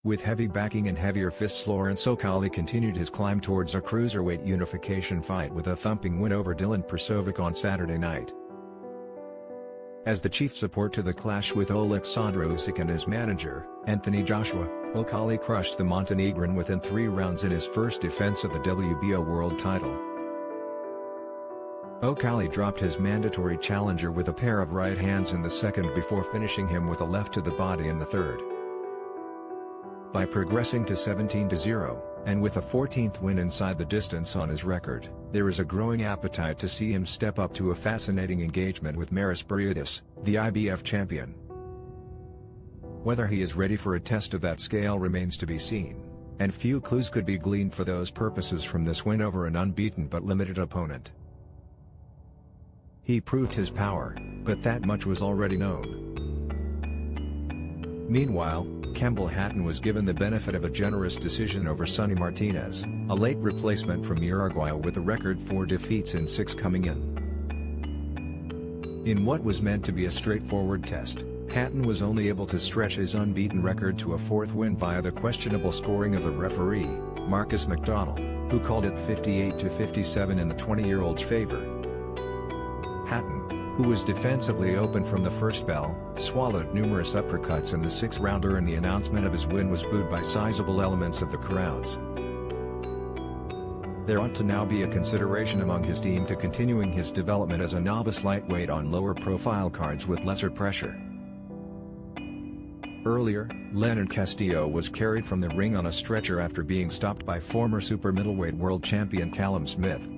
With heavy backing and heavier fists, Lawrence Okolie continued his climb towards a cruiserweight unification fight with a thumping win over Dylan Persovic on Saturday night. As the chief support to the clash with Oleksandr Usyk and his manager, Anthony Joshua, Okolie crushed the Montenegrin within 3 rounds in his first defense of the WBO world title. Okolie dropped his mandatory challenger with a pair of right hands in the second before finishing him with a left to the body in the third. By progressing to 17-0, and with a 14th win inside the distance on his record, there is a growing appetite to see him step up to a fascinating engagement with Maris Briedis, the IBF champion. Whether he is ready for a test of that scale remains to be seen, and few clues could be gleaned for those purposes from this win over an unbeaten but limited opponent. He proved his power, but that much was already known. Meanwhile, Campbell Hatton was given the benefit of a generous decision over Sonny Martinez, a late replacement from Uruguay with a record 4 defeats in 6 coming in. In what was meant to be a straightforward test, Hatton was only able to stretch his unbeaten record to a 4th win via the questionable scoring of the referee, Marcus McDonnell, who called it 58-57 in the 20-year-old's favor. Hatton, who was defensively open from the first bell, swallowed numerous uppercuts in the 6th-rounder, and the announcement of his win was booed by sizable elements of the crowds. There ought to now be a consideration among his team to continuing his development as a novice lightweight on lower-profile cards with lesser pressure. Earlier, Leonard Castillo was carried from the ring on a stretcher after being stopped by former super middleweight world champion Callum Smith.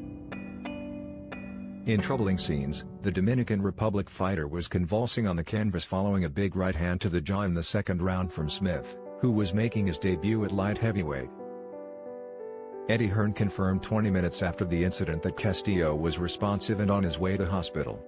In troubling scenes, the Dominican Republic fighter was convulsing on the canvas following a big right hand to the jaw in the 2nd round from Smith, who was making his debut at light heavyweight. Eddie Hearn confirmed 20 minutes after the incident that Castillo was responsive and on his way to hospital.